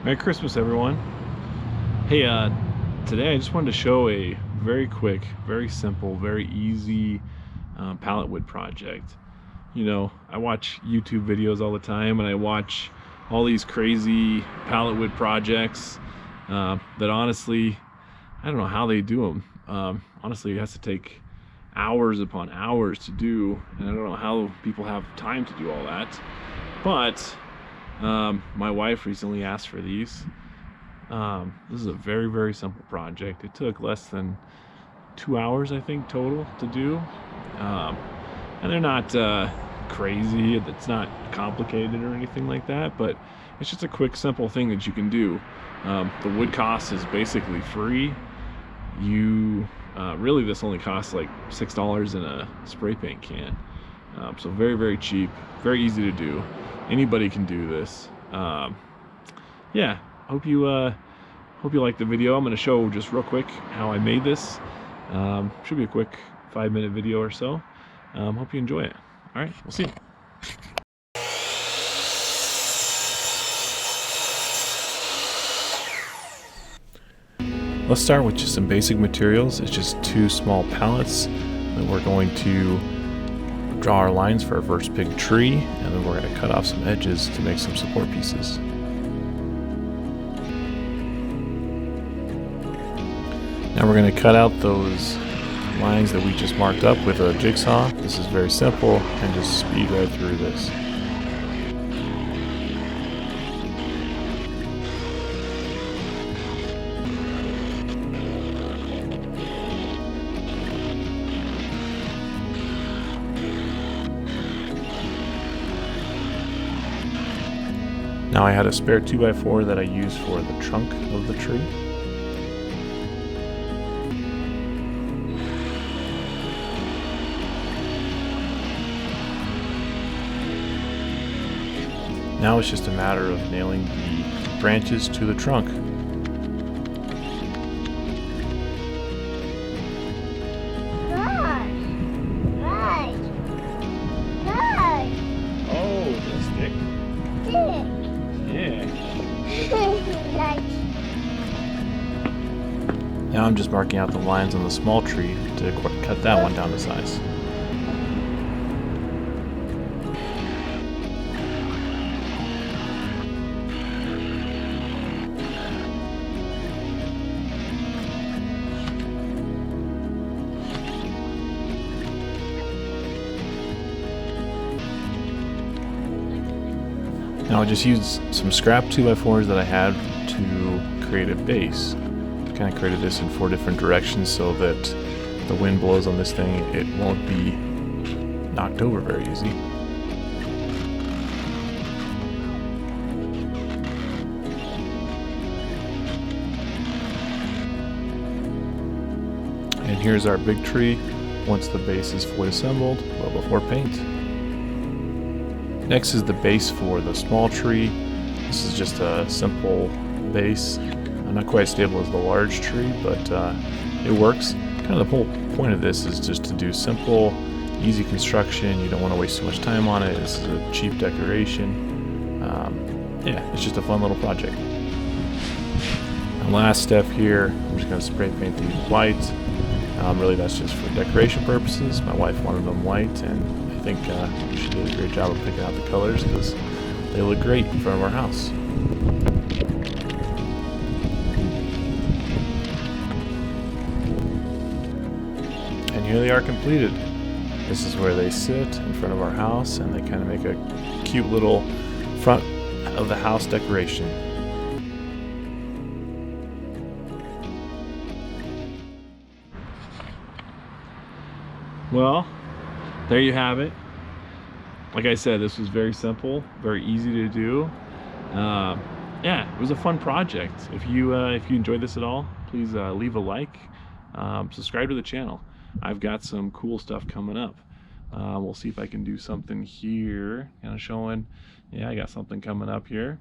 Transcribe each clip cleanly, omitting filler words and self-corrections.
Merry Christmas, everyone. Hey, today I just wanted to show a very quick, very simple, very easy pallet wood project. You know, I watch YouTube videos all the time, and I watch all these crazy pallet wood projects that honestly, I don't know how they do them. Honestly, it has to take hours upon hours to do, and I don't know how people have time to do all that. But my wife recently asked for these. This is a very, very simple project. It took less than 2 hours, I think, total to do. And they're not crazy. It's not complicated or anything like that, but it's just a quick, simple thing that you can do. The wood cost is basically free. Really, this only costs like $6 in a spray paint can. So very, very cheap, very easy to do. Anybody can do this. Yeah, hope you like the video. I'm going to show just real quick how I made this. Should be a quick 5-minute video or so. Hope you enjoy it. All right, we'll see you. Let's start with just some basic materials. It's just 2 small pallets that we're going to draw our lines for our first big tree, and then we're going to cut off some edges to make some support pieces. Now we're going to cut out those lines that we just marked up with a jigsaw. This is very simple, and just speed right through this. Now I had a spare 2x4 that I used for the trunk of the tree. Now it's just a matter of nailing the branches to the trunk. Oh, the stick? Yeah. Now I'm just marking out the lines on the small tree to cut that one down to size. Now I just used some scrap 2x4s that I had to create a base. Kind of created this in 4 different directions so that the wind blows on this thing, it won't be knocked over very easy. And here's our big tree once the base is fully assembled, but before paint. Next is the base for the small tree. This is just a simple base. Not quite as stable as the large tree, but it works. Kind of the whole point of this is just to do simple, easy construction. You don't want to waste too much time on it. This is a cheap decoration. Yeah, it's just a fun little project. And last step here, I'm just going to spray paint these white. Really, that's just for decoration purposes. My wife wanted them white, and I think she did a great job of picking out the colors because they look great in front of our house. And here they are completed. This is where they sit in front of our house, and they kind of make a cute little front of the house decoration. Well, there you have it. Like I said, this was very simple, very easy to do. Yeah, it was a fun project. If you enjoyed this at all, please leave a like, subscribe to the channel. I've got some cool stuff coming up. We'll see if I can do something here, kind of showing. Yeah, I got something coming up here.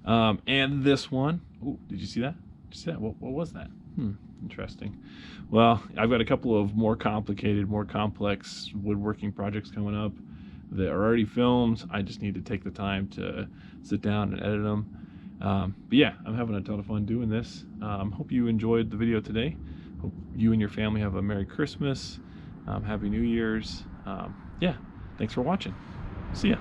And this one. Ooh, did you see that? Did you see that? What was that? Interesting. Well, I've got a couple of more complicated, more complex woodworking projects coming up that are already filmed. I just need to take the time to sit down and edit them. But yeah, I'm having a ton of fun doing this. Hope you enjoyed the video today. Hope you and your family have a Merry Christmas, Happy New Year's. Yeah, thanks for watching. See ya.